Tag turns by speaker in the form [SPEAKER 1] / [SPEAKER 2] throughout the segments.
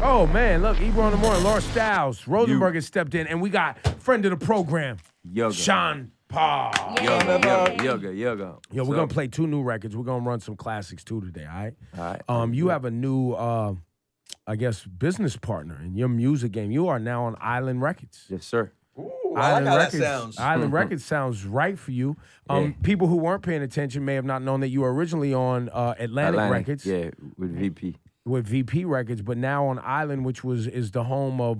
[SPEAKER 1] Oh, man, look, Ebro in the morning, Laura Styles, Rosenberg has stepped in, and we got friend of the program,
[SPEAKER 2] Yoga.
[SPEAKER 1] Sean Paul.
[SPEAKER 2] Yoga.
[SPEAKER 1] Yo, we're going to play 2 new records. We're going to run some classics, too, today, all right?
[SPEAKER 2] All right.
[SPEAKER 1] You have a new, I guess, business partner in your music game. You are now on Island Records.
[SPEAKER 2] Yes, sir.
[SPEAKER 3] Ooh, I like how
[SPEAKER 1] Records,
[SPEAKER 3] that sounds.
[SPEAKER 1] Island Records sounds right for you. People who weren't paying attention may have not known that you were originally on Atlantic Records.
[SPEAKER 2] Yeah, with VP.
[SPEAKER 1] With VP Records, but now on Island, which is the home of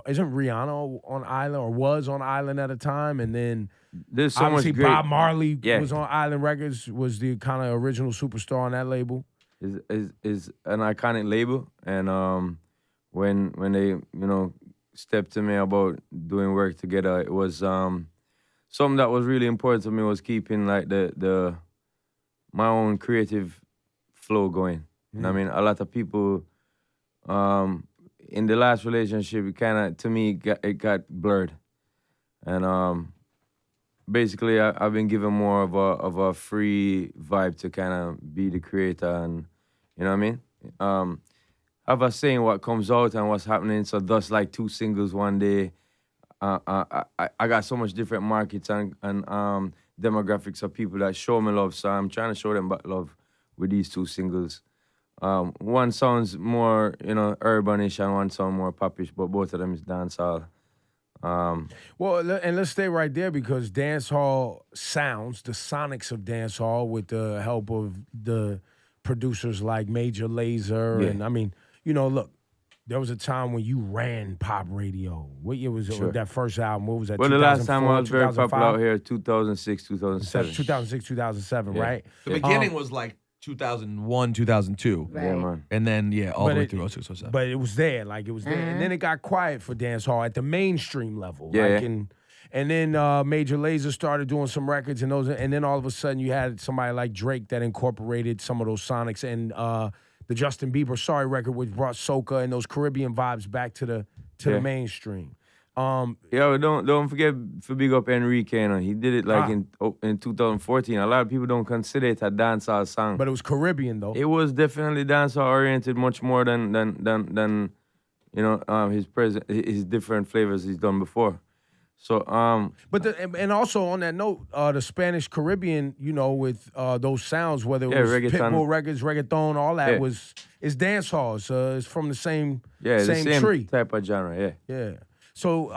[SPEAKER 1] isn't Rihanna on Island or was on Island at a time, and then
[SPEAKER 2] There's so
[SPEAKER 1] obviously
[SPEAKER 2] much great.
[SPEAKER 1] Bob Marley
[SPEAKER 2] Yeah.
[SPEAKER 1] was on Island Records, was the kind of original superstar on that label.
[SPEAKER 2] Is an iconic label, and when they stepped to me about doing work together, it was something that was really important to me was keeping like the my own creative flow going. You know what I mean? A lot of people in the last relationship, it kind of to me it got blurred, and basically I've been given more of a free vibe to kind of be the creator, and you know what I mean. Have a saying what comes out and what's happening. So thus like 2 singles one day. I got so much different markets and demographics of people that show me love. So I'm trying to show them back love with these 2 singles. One sounds more, urbanish and one sounds more popish, but both of them is dancehall.
[SPEAKER 1] Well, and let's stay right there because dancehall sounds, the sonics of dancehall, with the help of the producers like Major Lazer, and I mean, look, there was a time when you ran pop radio. What year was it?
[SPEAKER 2] Sure.
[SPEAKER 1] That first album? What was that?
[SPEAKER 2] Well, the last time I was very
[SPEAKER 1] 2005?
[SPEAKER 2] popular out here, 2006, 2007.
[SPEAKER 1] 2006, 2007, right?
[SPEAKER 3] The beginning was like 2001, 2002.
[SPEAKER 4] Right.
[SPEAKER 2] Yeah, man.
[SPEAKER 3] And then, all the way
[SPEAKER 1] it-
[SPEAKER 3] through 06, 07.
[SPEAKER 1] But it was there, like it was there, and then it got quiet for dancehall at the mainstream level.
[SPEAKER 2] Yeah,
[SPEAKER 1] like
[SPEAKER 2] yeah.
[SPEAKER 1] And then Major Lazer started doing some records, and then all of a sudden you had somebody like Drake that incorporated some of those sonics, and the Justin Bieber "Sorry" record, which brought soca and those Caribbean vibes back to the mainstream.
[SPEAKER 2] Yeah, don't forget to big up Enrique. He did it like in 2014. A lot of people don't consider it a dancehall song,
[SPEAKER 1] But it was Caribbean though.
[SPEAKER 2] it was definitely dancehall oriented, much more than his different flavors he's done before. So
[SPEAKER 1] But and also on that note, the Spanish Caribbean, with those sounds, whether it was
[SPEAKER 2] reggaeton.
[SPEAKER 1] Pitbull records, reggaeton, all that
[SPEAKER 2] Yeah.
[SPEAKER 1] is dancehall. So it's from the same
[SPEAKER 2] the same
[SPEAKER 1] tree.
[SPEAKER 2] type of genre. Yeah.
[SPEAKER 1] Yeah. So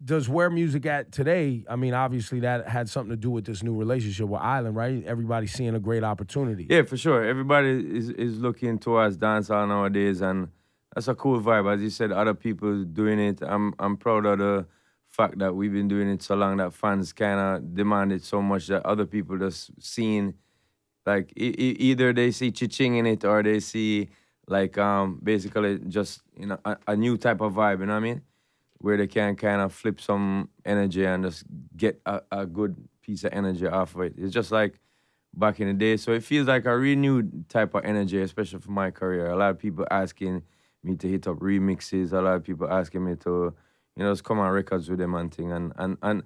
[SPEAKER 1] does where music at today? I mean, obviously that had something to do with this new relationship with Island, right? Everybody's seeing a great opportunity.
[SPEAKER 2] Yeah, for sure. Everybody is looking towards dancehall nowadays, and that's a cool vibe. As you said, other people doing it. I'm proud of the fact that we've been doing it so long that fans kind of demand it so much that other people just seeing, like either they see chiching in it or they see like basically just a new type of vibe. You know what I mean? Where they can kind of flip some energy and just get a good piece of energy off of it. It's just like back in the day. So it feels like a renewed type of energy, especially for my career. A lot of people asking me to hit up remixes. A lot of people asking me to, just come on records with them and thing. And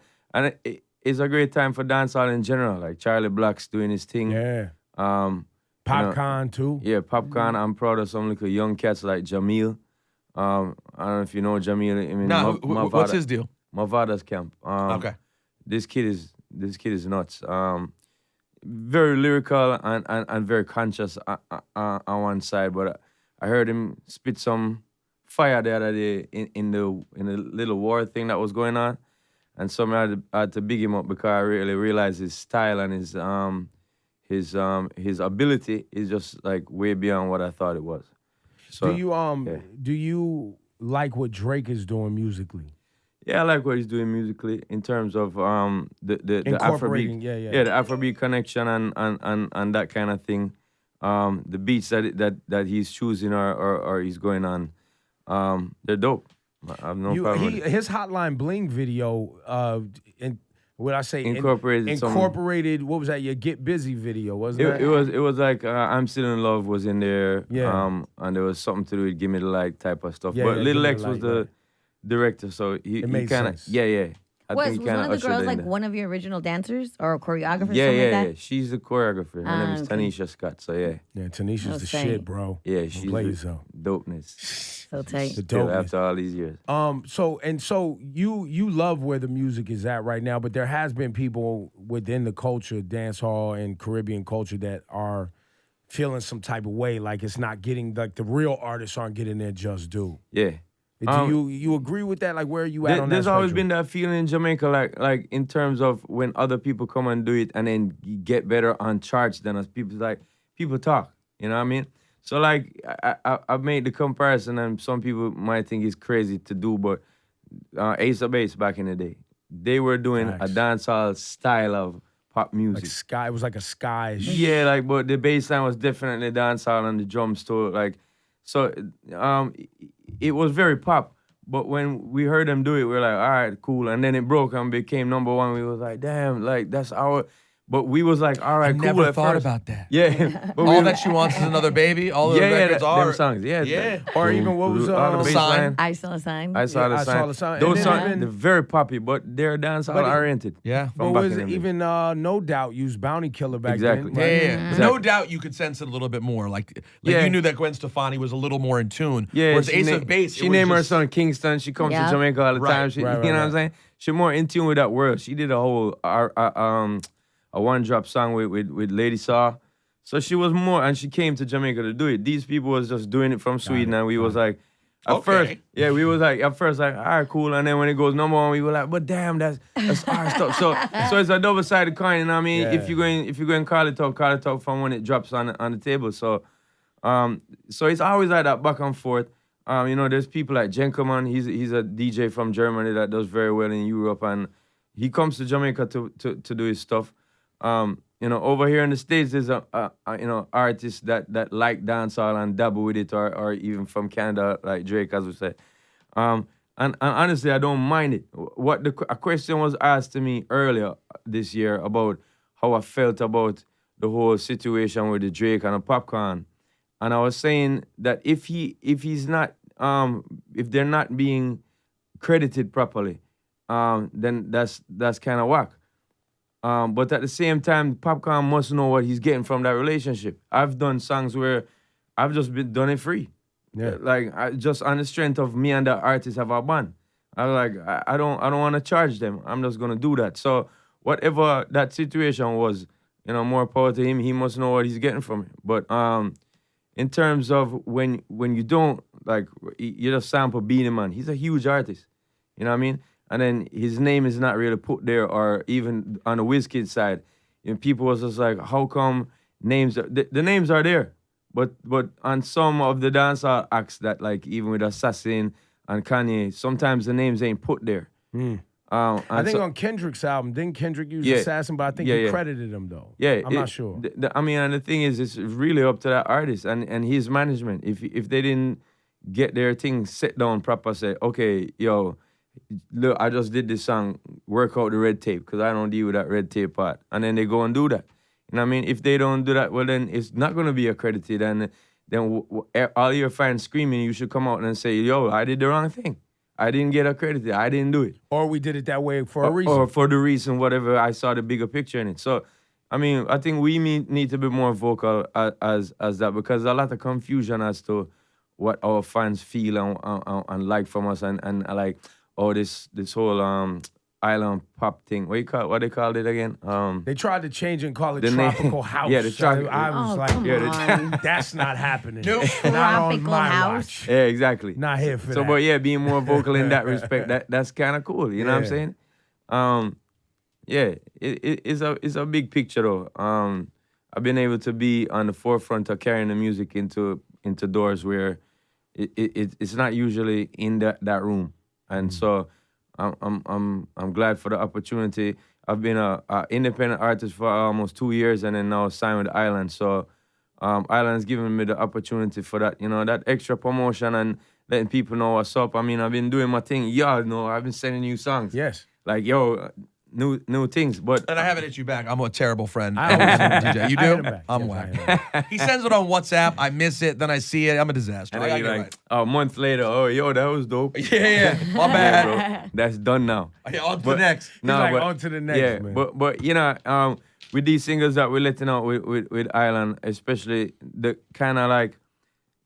[SPEAKER 2] it's a great time for dancehall in general. Like Charlie Black's doing his thing.
[SPEAKER 1] Yeah.
[SPEAKER 2] Popcorn
[SPEAKER 1] too.
[SPEAKER 2] Yeah, Popcorn. I'm proud of some little young cats like Jamil. I don't know if you know Jamil. I mean,
[SPEAKER 3] what's his deal?
[SPEAKER 2] Mavada's camp.
[SPEAKER 3] Okay.
[SPEAKER 2] This kid is nuts. Very lyrical and very conscious on one side, but I heard him spit some fire the other day in the little war thing that was going on, and so I had to big him up because I really realized his style and his ability is just like way beyond what I thought it was. So,
[SPEAKER 1] do you like what Drake is doing musically?
[SPEAKER 2] Yeah, I like what he's doing musically in terms of the
[SPEAKER 1] Incorporating,
[SPEAKER 2] Afrobeat,
[SPEAKER 1] yeah.
[SPEAKER 2] the Afrobeat connection and that kind of thing. The beats that he's choosing or he's going on, they're dope. I have no problem with it.
[SPEAKER 1] His Hotline Bling video,
[SPEAKER 2] Incorporated
[SPEAKER 1] what was that? Your Get Busy video, wasn't it?
[SPEAKER 2] It was like I'm Still in Love was in there,
[SPEAKER 1] Yeah.
[SPEAKER 2] and there was something to do with Give Me the Light type of stuff.
[SPEAKER 1] Yeah,
[SPEAKER 2] but
[SPEAKER 1] yeah,
[SPEAKER 2] Little
[SPEAKER 1] Give Me
[SPEAKER 2] X
[SPEAKER 1] the
[SPEAKER 2] was
[SPEAKER 1] Light,
[SPEAKER 2] the director, so he
[SPEAKER 1] made
[SPEAKER 2] kind of
[SPEAKER 1] sense.
[SPEAKER 2] yeah. I
[SPEAKER 4] Was
[SPEAKER 2] think
[SPEAKER 4] one
[SPEAKER 2] kind
[SPEAKER 4] of the
[SPEAKER 2] ushered
[SPEAKER 4] girls
[SPEAKER 2] her in
[SPEAKER 4] like
[SPEAKER 2] there.
[SPEAKER 4] one of your original dancers or choreographers?
[SPEAKER 2] Yeah,
[SPEAKER 4] something
[SPEAKER 2] yeah,
[SPEAKER 4] like that?
[SPEAKER 2] yeah. She's the choreographer. Her name is
[SPEAKER 4] okay.
[SPEAKER 2] Tanisha Scott. So yeah,
[SPEAKER 1] Yeah, Tanisha's
[SPEAKER 4] Oh,
[SPEAKER 1] the
[SPEAKER 4] say.
[SPEAKER 1] shit, bro.
[SPEAKER 2] yeah,
[SPEAKER 1] Don't
[SPEAKER 2] she's
[SPEAKER 1] play
[SPEAKER 2] the
[SPEAKER 1] yourself.
[SPEAKER 2] dopeness.
[SPEAKER 4] So tight.
[SPEAKER 1] The
[SPEAKER 2] Still
[SPEAKER 1] dopeness.
[SPEAKER 2] after all these years.
[SPEAKER 1] So you love where the music is at right now, but there has been people within the culture, dance hall and Caribbean culture, that are feeling some type of way, like it's not getting, like the real artists aren't getting their just due.
[SPEAKER 2] Yeah.
[SPEAKER 1] Do you agree with that? Like, where are you at on that
[SPEAKER 2] There's always
[SPEAKER 1] spectrum?
[SPEAKER 2] been that feeling in Jamaica, like in terms of when other people come and do it and then get better on charts than us. People talk. You know what I mean? So like I've made the comparison, and some people might think it's crazy to do, but Ace of Base back in the day, they were doing a
[SPEAKER 1] Facts.
[SPEAKER 2] dancehall style of pop music.
[SPEAKER 1] Like sky, it was like a sky.
[SPEAKER 2] Yeah, like, but the bass line was definitely dancehall and the drums too. Like, so it was very pop. But when we heard them do it, we were like, all right, cool. And then it broke and became number one. We was like, damn, like that's our. But we was like, all right,
[SPEAKER 3] I
[SPEAKER 2] cool.
[SPEAKER 3] never
[SPEAKER 2] at
[SPEAKER 3] thought
[SPEAKER 2] first.
[SPEAKER 3] about that.
[SPEAKER 2] Yeah, but
[SPEAKER 3] All that she wants is another baby. All the records are
[SPEAKER 2] them songs. Yeah,
[SPEAKER 3] Yeah.
[SPEAKER 1] Or even what was
[SPEAKER 2] all the bass
[SPEAKER 3] Sign.
[SPEAKER 2] line.
[SPEAKER 4] I saw a sign.
[SPEAKER 2] I saw
[SPEAKER 1] Yeah,
[SPEAKER 2] the
[SPEAKER 1] I
[SPEAKER 2] sign.
[SPEAKER 1] saw the sign.
[SPEAKER 2] Those
[SPEAKER 1] And
[SPEAKER 2] songs,
[SPEAKER 1] then-
[SPEAKER 2] they're very poppy, but they're dancehall oriented.
[SPEAKER 3] Yeah.
[SPEAKER 1] But
[SPEAKER 2] from back
[SPEAKER 1] was
[SPEAKER 2] in
[SPEAKER 1] it
[SPEAKER 2] the day.
[SPEAKER 1] even No Doubt used Bounty Killer back
[SPEAKER 2] Exactly.
[SPEAKER 1] then?
[SPEAKER 3] Yeah,
[SPEAKER 1] right?
[SPEAKER 3] yeah, yeah.
[SPEAKER 2] Exactly.
[SPEAKER 3] No doubt you could sense it a little bit more. Like
[SPEAKER 2] Yeah.
[SPEAKER 3] you knew that Gwen Stefani was a little more in tune.
[SPEAKER 2] Yeah,
[SPEAKER 3] Whereas
[SPEAKER 2] she
[SPEAKER 3] Ace
[SPEAKER 2] na-
[SPEAKER 3] of Base,
[SPEAKER 2] She
[SPEAKER 3] it was
[SPEAKER 2] named her
[SPEAKER 3] just-
[SPEAKER 2] son Kingston. She comes
[SPEAKER 4] Yeah.
[SPEAKER 2] to Jamaica all the
[SPEAKER 3] Right,
[SPEAKER 2] time. She,
[SPEAKER 1] right,
[SPEAKER 2] you know what I'm
[SPEAKER 1] right.
[SPEAKER 2] saying? She's more in tune with that world. She did a whole a one drop song with Lady Saw. So she was more, and she came to Jamaica to do it. These people was just doing it from Sweden, and we was like, at first,
[SPEAKER 3] Okay.
[SPEAKER 2] yeah, we was like, at first, like, all right, cool. And then when it goes number one, we were like, but damn, that's our stuff. So it's a double sided coin. You know what I mean?
[SPEAKER 1] Yeah.
[SPEAKER 2] If you're going call it talk from when it drops on the table. So it's always like that back and forth. There's people like Jenkerman. He's a DJ from Germany that does very well in Europe, and he comes to Jamaica to do his stuff. Over here in the States, there's artists that like dancehall and dabble with it, or even from Canada, like Drake, as we said. And honestly, I don't mind it. A question was asked to me earlier this year about how I felt about the whole situation with the Drake and the popcorn. And I was saying that if they're not being credited properly, then that's kind of whack. But at the same time, Popcorn must know what he's getting from that relationship. I've done songs where I've just been done it free.
[SPEAKER 1] Yeah.
[SPEAKER 2] Like just on the strength of me and the artist have a bond. I was like, I don't want to charge them. I'm just gonna do that. So whatever that situation was, more power to him. He must know what he's getting from it. But in terms of when you don't, like, you just sample Beanie Man. He's a huge artist. You know what I mean? And then his name is not really put there, or even on the WizKid side. People was just like, how come names the names are there? But on some of the dancehall acts that, like, even with Assassin and Kanye, sometimes the names ain't put there.
[SPEAKER 1] I think on Kendrick's album, didn't Kendrick use
[SPEAKER 2] Yeah.
[SPEAKER 1] Assassin? But I think
[SPEAKER 2] Yeah,
[SPEAKER 1] he
[SPEAKER 2] yeah.
[SPEAKER 1] credited him though.
[SPEAKER 2] Yeah,
[SPEAKER 1] I'm not sure.
[SPEAKER 2] And the thing is, it's really up to that artist and his management. If they didn't get their thing set down proper, say, okay, yo, look, I just did this song, work out the red tape, because I don't deal with that red tape part. And then they go and do that. You know what I mean? If they don't do that, well, then it's not going to be accredited. And then all your fans screaming, you should come out and say, yo, I did the wrong thing. I didn't get accredited. I didn't do it.
[SPEAKER 1] Or we did it that way for a reason.
[SPEAKER 2] Or for the reason, whatever, I saw the bigger picture in it. So, I mean, I think we need to be more vocal as that, because there's a lot of confusion as to what our fans feel and like from us, and like, this whole island pop thing. What they called it again?
[SPEAKER 1] They tried to change it and call it
[SPEAKER 2] The name-
[SPEAKER 1] Tropical House.
[SPEAKER 2] Yeah, the
[SPEAKER 1] I was
[SPEAKER 4] Oh,
[SPEAKER 1] like,
[SPEAKER 4] come on.
[SPEAKER 1] that's not happening.
[SPEAKER 3] Nope.
[SPEAKER 1] Not on
[SPEAKER 4] Tropical
[SPEAKER 1] my
[SPEAKER 4] House.
[SPEAKER 1] watch.
[SPEAKER 2] Yeah, exactly.
[SPEAKER 1] Not here for
[SPEAKER 2] So,
[SPEAKER 1] that.
[SPEAKER 2] but yeah, being more vocal in that respect, that's kind of cool. You know what I'm
[SPEAKER 1] Yeah.
[SPEAKER 2] saying? Yeah, it's a big picture though. I've been able to be on the forefront of carrying the music into doors where it's not usually in that room, and so I'm glad for the opportunity. I've been a independent artist for almost 2 years, and then now signed with Island. So Island's given me the opportunity for that, that extra promotion and letting people know what's up. I mean, I've been doing my thing. Y'all know I've been sending you songs.
[SPEAKER 1] Yes.
[SPEAKER 2] Like, yo, new things. But
[SPEAKER 3] And I haven't hit you back. I'm a terrible friend.
[SPEAKER 1] I always hit him back.
[SPEAKER 3] DJ, you
[SPEAKER 1] I
[SPEAKER 3] do?
[SPEAKER 1] hit him back.
[SPEAKER 3] I'm
[SPEAKER 1] Yes, I
[SPEAKER 3] whack.
[SPEAKER 1] hit him
[SPEAKER 3] He sends it on WhatsApp. I miss it. Then I see it. I'm a disaster.
[SPEAKER 2] and
[SPEAKER 3] I
[SPEAKER 2] then
[SPEAKER 3] gotta
[SPEAKER 2] you're
[SPEAKER 3] get
[SPEAKER 2] like, a month later, oh, yo, that was dope.
[SPEAKER 3] it right. Yeah. My
[SPEAKER 2] Yeah,
[SPEAKER 3] bad.
[SPEAKER 2] bro. That's done now.
[SPEAKER 3] Yeah, on to the next.
[SPEAKER 1] He's like, on to the next, man.
[SPEAKER 2] But you know, with these singles that we're letting out with Island, especially the kind of like,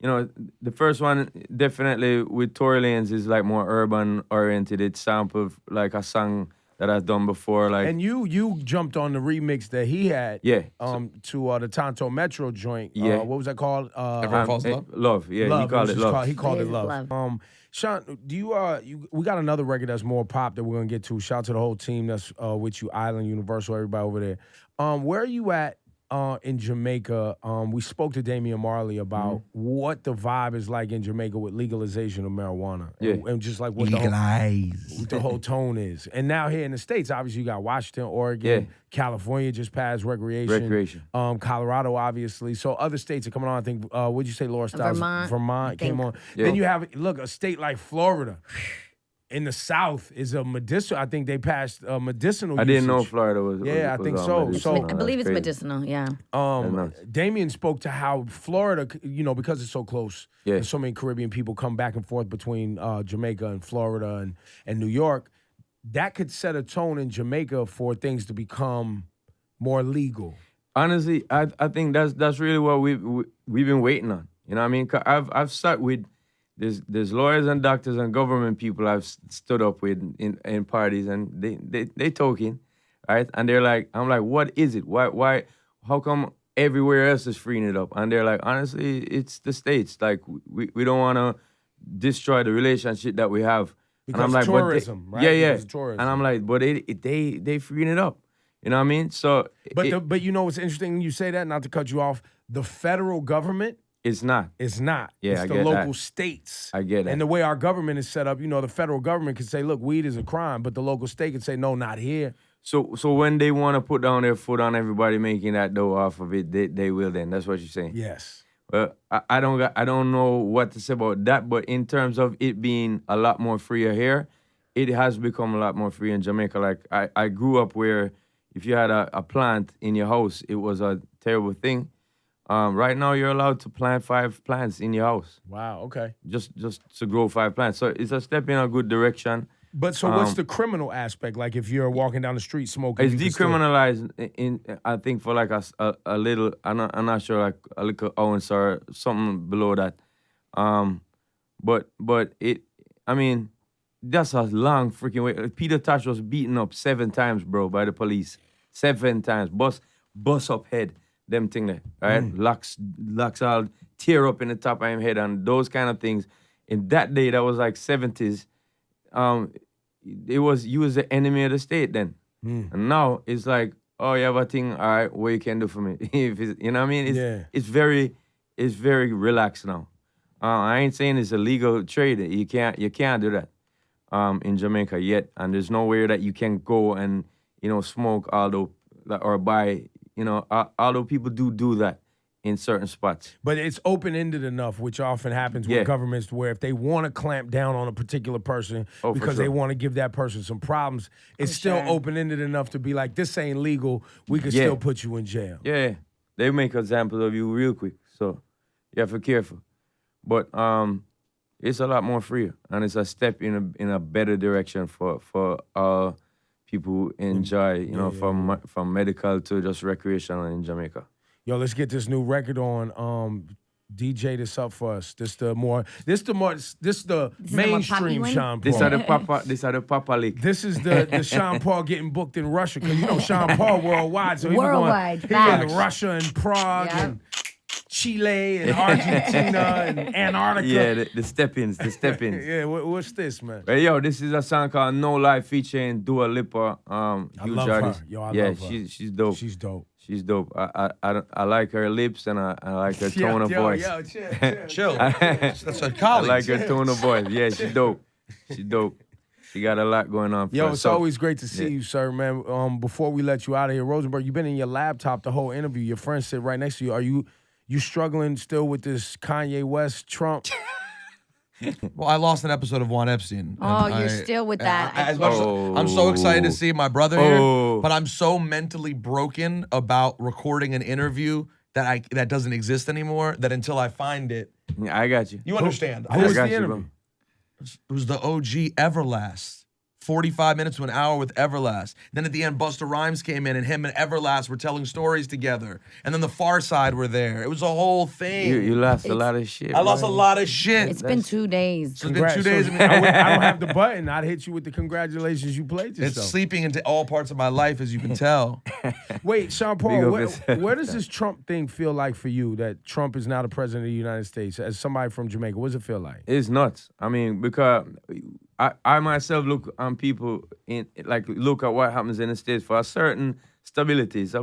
[SPEAKER 2] you know, the first one definitely with Tory Lanez is like more urban oriented. It's sampled like a song that I've done before, like.
[SPEAKER 1] And you jumped on the remix that he had,
[SPEAKER 2] Yeah.
[SPEAKER 1] to the Tonto Metro joint.
[SPEAKER 2] Yeah.
[SPEAKER 1] What was that called?
[SPEAKER 3] Everyone Falls in Love?
[SPEAKER 2] Love, yeah,
[SPEAKER 1] Love.
[SPEAKER 2] he called
[SPEAKER 1] was
[SPEAKER 2] it
[SPEAKER 1] just
[SPEAKER 2] love.
[SPEAKER 1] he called
[SPEAKER 4] It
[SPEAKER 1] it
[SPEAKER 4] is
[SPEAKER 1] love.
[SPEAKER 4] Love.
[SPEAKER 1] Sean, do you we got another record that's more pop that we're gonna get to. Shout out to the whole team that's with you, Island, Universal, everybody over there. Where are you at in Jamaica? We spoke to Damian Marley about what the vibe is like in Jamaica with legalization of marijuana. And just like what the whole tone is. And now here in the States, obviously you got Washington, Oregon, California just passed recreation. Colorado, obviously. So other states are coming on. I think, what'd you say, Laura Styles?
[SPEAKER 4] Vermont, I
[SPEAKER 1] came
[SPEAKER 4] think.
[SPEAKER 1] on.
[SPEAKER 2] Yeah.
[SPEAKER 1] Then you have, look, a state like Florida. In the South is a medicinal. I think they passed medicinal.
[SPEAKER 2] I didn't know
[SPEAKER 1] usage.
[SPEAKER 2] Florida was.
[SPEAKER 1] Yeah, I
[SPEAKER 2] was
[SPEAKER 1] think
[SPEAKER 2] on
[SPEAKER 1] so.
[SPEAKER 2] medicinal.
[SPEAKER 1] So-
[SPEAKER 4] I
[SPEAKER 2] That's
[SPEAKER 4] believe it's
[SPEAKER 2] crazy.
[SPEAKER 4] medicinal. Yeah.
[SPEAKER 2] nuts.
[SPEAKER 1] Damien spoke to how Florida, because it's so close,
[SPEAKER 2] Yeah.
[SPEAKER 1] and so many Caribbean people come back and forth between Jamaica and Florida and New York, that could set a tone in Jamaica for things to become more legal.
[SPEAKER 2] Honestly, I think that's really what we've been waiting on. You know what I mean? 'Cause I've sat with there's lawyers and doctors and government people I've stood up with in parties, and they talking, right? And they're like, I'm like, what is it? Why? How come everywhere else is freeing it up? And they're like, honestly, it's the States. Like we don't want to destroy the relationship that we have.
[SPEAKER 1] Because
[SPEAKER 2] and I'm like,
[SPEAKER 1] tourism,
[SPEAKER 2] but
[SPEAKER 1] right?
[SPEAKER 2] Yeah, yeah.
[SPEAKER 1] Because of tourism.
[SPEAKER 2] And I'm like, but they freeing it up. You know what I mean? So
[SPEAKER 1] But you know what's interesting when you say that, not to cut you off, the federal government
[SPEAKER 2] it's not.
[SPEAKER 1] is not.
[SPEAKER 2] Yeah,
[SPEAKER 1] it's
[SPEAKER 2] I
[SPEAKER 1] the
[SPEAKER 2] get
[SPEAKER 1] local
[SPEAKER 2] that.
[SPEAKER 1] states.
[SPEAKER 2] I get that.
[SPEAKER 1] And the way our government is set up, the federal government can say, look, weed is a crime, but the local state can say, no, not here.
[SPEAKER 2] So when they want to put down their foot on everybody making that dough off of it, they will then. That's what you're saying.
[SPEAKER 1] Yes.
[SPEAKER 2] Well, I don't know what to say about that, but in terms of it being a lot more freer here, it has become a lot more free in Jamaica. Like I grew up where if you had a plant in your house, it was a terrible thing. Right now, you're allowed to plant 5 plants in your house,
[SPEAKER 1] Wow, okay.
[SPEAKER 2] just to grow 5 plants. So it's a step in a good direction.
[SPEAKER 1] But so what's the criminal aspect? Like if you're walking down the street smoking,
[SPEAKER 2] It's
[SPEAKER 1] you can still-
[SPEAKER 2] decriminalized in I think for like a little. I'm not sure, like a little ounce or something below that. But it. I mean, that's a long freaking way. Peter Tosh was beaten up 7 times, bro, by the police. 7 times. Bust up head. Them thing there, right? Locks all tear up in the top of him head and those kind of things. In that day, that was like 70s. You was the enemy of the state then. And now it's like, oh, you have a thing, all right, what you can do for me? If it's, you know what I mean? It's very relaxed now. I ain't saying it's a legal trade. You can't do that in Jamaica yet. And there's nowhere that you can go and, smoke or buy, although people do that in certain spots.
[SPEAKER 1] But it's open-ended enough, which often happens with governments, where if they want to clamp down on a particular person because they want to give that person some problems, it's still open-ended enough to be like, this ain't legal, we can still put you in jail.
[SPEAKER 2] Yeah, they make examples of you real quick, so you have to be careful. But it's a lot more freer, and it's a step in a better direction for people who enjoy, from medical to just recreational in Jamaica.
[SPEAKER 1] Yo, let's get this new record on. DJ this up for us. This the mainstream
[SPEAKER 4] one?
[SPEAKER 1] Sean Paul.
[SPEAKER 2] These are the Papa League.
[SPEAKER 1] This is the Sean Paul getting booked in Russia, because Sean Paul worldwide. So
[SPEAKER 4] Worldwide,
[SPEAKER 1] he be going to
[SPEAKER 4] facts.
[SPEAKER 1] Russia and Prague
[SPEAKER 4] Yeah.
[SPEAKER 1] and Chile and Argentina and Antarctica.
[SPEAKER 2] Yeah, the step-ins,
[SPEAKER 1] Yeah, what's this, man?
[SPEAKER 2] But yo, this is a song called No Lie featuring Dua Lipa.
[SPEAKER 1] I
[SPEAKER 2] Huge
[SPEAKER 1] love
[SPEAKER 2] artist.
[SPEAKER 1] her. Yo, I
[SPEAKER 2] yeah,
[SPEAKER 1] love her.
[SPEAKER 2] she's dope.
[SPEAKER 1] She's dope.
[SPEAKER 2] She's dope. I like her lips and I like her tone of voice.
[SPEAKER 1] Yo, chill.
[SPEAKER 3] Chill. That's a
[SPEAKER 2] I
[SPEAKER 3] colleague.
[SPEAKER 2] like her tone of voice. Yeah, she's dope. She's dope. She got a lot going on. For
[SPEAKER 1] Yo,
[SPEAKER 2] her.
[SPEAKER 1] it's
[SPEAKER 2] So,
[SPEAKER 1] always great to see you, sir, man. Before we let you out of here, Rosenberg, you've been in your laptop the whole interview. Your friends sit right next to you. Are you struggling still with this Kanye West Trump
[SPEAKER 3] Well, I lost an episode of Juan Epstein.
[SPEAKER 4] Oh,
[SPEAKER 3] and
[SPEAKER 4] you're still with that.
[SPEAKER 3] as much as I'm so excited to see my brother
[SPEAKER 2] Oh.
[SPEAKER 3] here, but I'm so mentally broken about recording an interview that doesn't exist anymore. That until I find it,
[SPEAKER 2] Yeah, I got you.
[SPEAKER 3] you understand.
[SPEAKER 1] Who was
[SPEAKER 2] got
[SPEAKER 1] the
[SPEAKER 2] you,
[SPEAKER 1] interview?
[SPEAKER 2] bro.
[SPEAKER 3] It was the OG Everlast. 45 minutes to an hour with Everlast. Then at the end, Busta Rhymes came in, and him and Everlast were telling stories together. And then the Far Side were there. It was a whole thing.
[SPEAKER 2] You lost a lot of shit.
[SPEAKER 3] I lost a
[SPEAKER 2] bro.
[SPEAKER 3] lot of shit.
[SPEAKER 4] It's been 2 days.
[SPEAKER 3] It's been 2 days.
[SPEAKER 1] So, I don't have the button. I'd hit you with the congratulations. You played
[SPEAKER 3] It's
[SPEAKER 1] yourself.
[SPEAKER 3] sleeping into all parts of my life, as you can tell.
[SPEAKER 1] Wait, Sean
[SPEAKER 2] Big
[SPEAKER 1] Paul,
[SPEAKER 2] up
[SPEAKER 1] where,
[SPEAKER 2] yourself.
[SPEAKER 1] where does this Trump thing feel like for you? That Trump is now the president of the United States. As somebody from Jamaica, what does it feel like?
[SPEAKER 2] It's nuts. I mean, because I myself look on people look at what happens in the States for a certain stability. It's a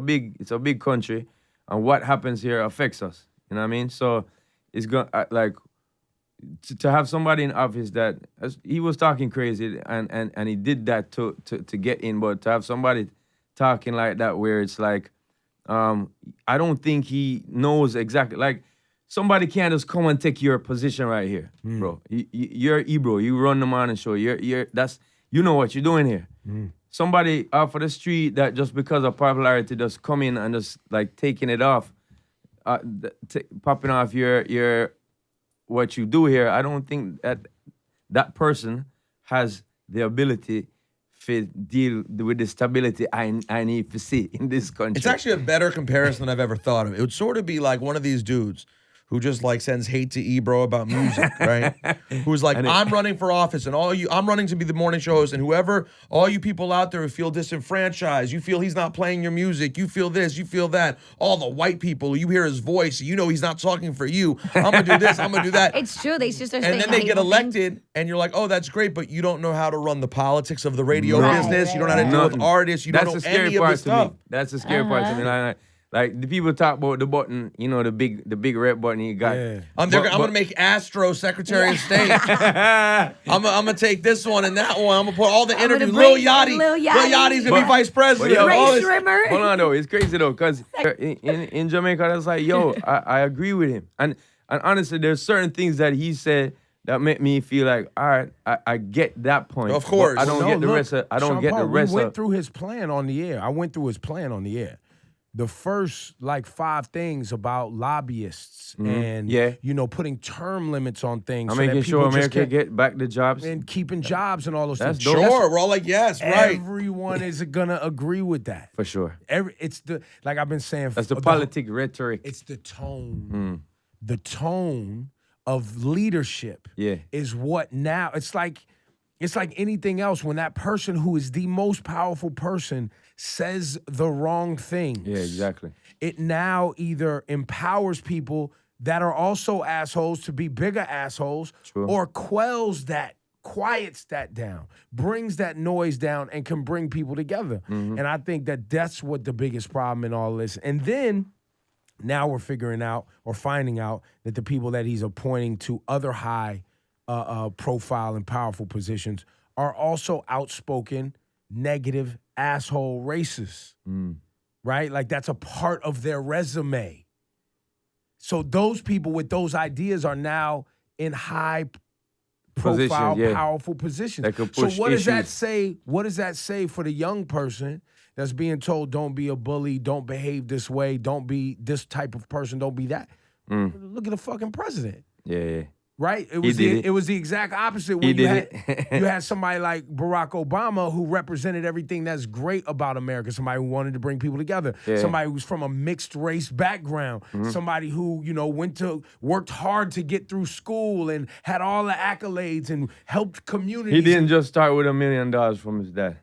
[SPEAKER 2] big country, and what happens here affects us. You know what I mean? So it's going to have somebody in office that he was talking crazy and he did that to get in, but to have somebody talking like that where it's like I don't think he knows exactly like. Somebody can't just come and take your position right here, bro. You're Ebro. You run the morning show. You know what you're doing here. Somebody off of the street that just because of popularity just come in and just like taking it off, popping off your what you do here. I don't think that person has the ability to deal with the stability I need to see in this country.
[SPEAKER 3] It's actually a better comparison than I've ever thought of. It would sort of be like one of these dudes who just like sends hate to Ebro about music, right? Who's like, I'm running for office and I'm running to be the morning show host, and all you people out there who feel disenfranchised, you feel he's not playing your music, you feel this, you feel that, all the white people, you hear his voice, you know he's not talking for you, I'm gonna do this, I'm gonna do that.
[SPEAKER 4] It's true. They just are
[SPEAKER 3] And
[SPEAKER 4] saying
[SPEAKER 3] then they get
[SPEAKER 4] hateful things.
[SPEAKER 3] elected, and you're like, oh, that's great, but you don't know how to run the politics of the radio
[SPEAKER 2] No.
[SPEAKER 3] business, you don't know how to deal with
[SPEAKER 2] Nothing.
[SPEAKER 3] artists, you
[SPEAKER 2] That's
[SPEAKER 3] don't know
[SPEAKER 2] the scary
[SPEAKER 3] any of
[SPEAKER 2] part
[SPEAKER 3] this
[SPEAKER 2] to
[SPEAKER 3] stuff.
[SPEAKER 2] me. That's the scary part to me. Like the people talk about the button, you know, the big red button he got.
[SPEAKER 1] Yeah.
[SPEAKER 3] I'm gonna make Astro Secretary of State. I'm gonna take this one and that one. I'm gonna put all the
[SPEAKER 4] I'm gonna
[SPEAKER 3] interviews.
[SPEAKER 4] bring
[SPEAKER 3] Lil Yachty.
[SPEAKER 4] Lil Yachty.
[SPEAKER 3] Yachty's gonna be vice president.
[SPEAKER 2] yo,
[SPEAKER 3] All
[SPEAKER 4] Ray
[SPEAKER 3] this-
[SPEAKER 4] Shrimmer.
[SPEAKER 2] Hold on though, it's crazy though, cause in Jamaica, that's like, yo, I agree with him, and honestly, there's certain things that he said that make me feel like, all right, I get that point.
[SPEAKER 3] Of course.
[SPEAKER 2] but I don't
[SPEAKER 1] No,
[SPEAKER 2] get the
[SPEAKER 1] look,
[SPEAKER 2] rest of. I don't
[SPEAKER 1] Sean
[SPEAKER 2] get
[SPEAKER 1] Paul,
[SPEAKER 2] the rest
[SPEAKER 1] we went
[SPEAKER 2] of.
[SPEAKER 1] through his plan on the air. I went through his plan on the air. The first like 5 things about lobbyists and
[SPEAKER 2] Yeah.
[SPEAKER 1] putting term limits on things.
[SPEAKER 2] I'm
[SPEAKER 1] so that
[SPEAKER 2] making
[SPEAKER 1] people
[SPEAKER 2] sure
[SPEAKER 1] just
[SPEAKER 2] America
[SPEAKER 1] can't-
[SPEAKER 2] get back the jobs.
[SPEAKER 1] and keeping jobs and all those
[SPEAKER 2] That's
[SPEAKER 1] things.
[SPEAKER 2] dope.
[SPEAKER 3] Sure, we're all like, yes, right.
[SPEAKER 1] Everyone is gonna agree with that.
[SPEAKER 2] For sure.
[SPEAKER 1] It's the like I've been saying.
[SPEAKER 2] That's the
[SPEAKER 1] for
[SPEAKER 2] politic rhetoric.
[SPEAKER 1] It's the tone. The tone of leadership
[SPEAKER 2] Yeah.
[SPEAKER 1] is what now. It's like anything else. When that person who is the most powerful person says the wrong things.
[SPEAKER 2] Yeah, exactly.
[SPEAKER 1] It now either empowers people that are also assholes to be bigger assholes,
[SPEAKER 2] True.
[SPEAKER 1] or quells that, quiets that down, brings that noise down, and can bring people together. And I think that that's what the biggest problem in all this. And then now we're figuring out or finding out that the people that he's appointing to other high profile and powerful positions are also outspoken, negative, asshole racists. Right? Like that's a part of their resume. So those people with those ideas are now in high profile,
[SPEAKER 2] Positions, yeah.
[SPEAKER 1] powerful positions.
[SPEAKER 2] That could
[SPEAKER 1] So
[SPEAKER 2] push
[SPEAKER 1] what does that
[SPEAKER 2] issues.
[SPEAKER 1] say? What does that say for the young person that's being told, don't be a bully, don't behave this way, don't be this type of person, don't be that? Look at the fucking president.
[SPEAKER 2] Yeah.
[SPEAKER 1] Right? It
[SPEAKER 2] He
[SPEAKER 1] was
[SPEAKER 2] did it.
[SPEAKER 1] it was the exact opposite.
[SPEAKER 2] He
[SPEAKER 1] When you
[SPEAKER 2] did
[SPEAKER 1] had
[SPEAKER 2] it.
[SPEAKER 1] you had somebody like Barack Obama who represented everything that's great about America. Somebody who wanted to bring people together.
[SPEAKER 2] Yeah.
[SPEAKER 1] Somebody who's from a mixed race background. Somebody who worked hard to get through school and had all the accolades and helped communities.
[SPEAKER 2] He didn't just start with $1 million from his dad.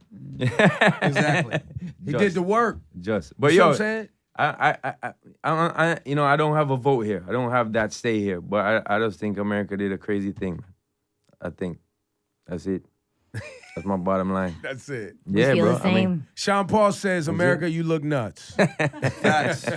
[SPEAKER 1] Exactly. He
[SPEAKER 2] Just-
[SPEAKER 1] did the work.
[SPEAKER 2] But
[SPEAKER 1] You know
[SPEAKER 2] yo,
[SPEAKER 1] what I'm saying?
[SPEAKER 2] I don't have a vote here. I don't have that say here. But I just think America did a crazy thing, man. I think that's it. That's my bottom line.
[SPEAKER 1] That's it.
[SPEAKER 4] We
[SPEAKER 2] Yeah,
[SPEAKER 4] feel
[SPEAKER 2] bro.
[SPEAKER 4] the same.
[SPEAKER 1] Sean Paul says, America, you look nuts.
[SPEAKER 3] Facts.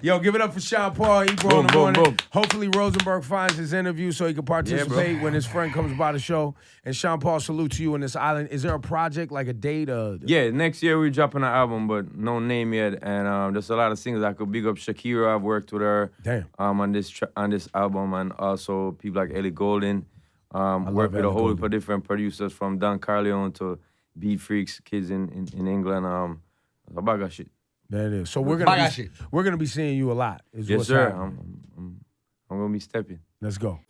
[SPEAKER 1] Yo, give it up for Sean Paul. He brought in the
[SPEAKER 2] Boom,
[SPEAKER 1] morning.
[SPEAKER 2] boom.
[SPEAKER 1] Hopefully Rosenberg finds his interview so he can participate when his friend comes by the show. And Sean Paul, salute to you on this island. Is there a project, like a date?
[SPEAKER 2] Yeah, next year we're dropping an album, but no name yet. And there's a lot of singles. I could big up Shakira. I've worked with her.
[SPEAKER 1] Damn.
[SPEAKER 2] On this album, and also people like Ellie Goulding. Work with a whole heap
[SPEAKER 1] Goldie.
[SPEAKER 2] of different producers from Don Carleone to Beat Freaks, kids in England. A bag of shit.
[SPEAKER 1] There it is. So
[SPEAKER 3] Bagashi.
[SPEAKER 1] we're gonna be seeing you a lot. Is
[SPEAKER 2] Yes,
[SPEAKER 1] what's
[SPEAKER 2] sir.
[SPEAKER 1] happening.
[SPEAKER 2] I'm gonna be stepping.
[SPEAKER 1] Let's go.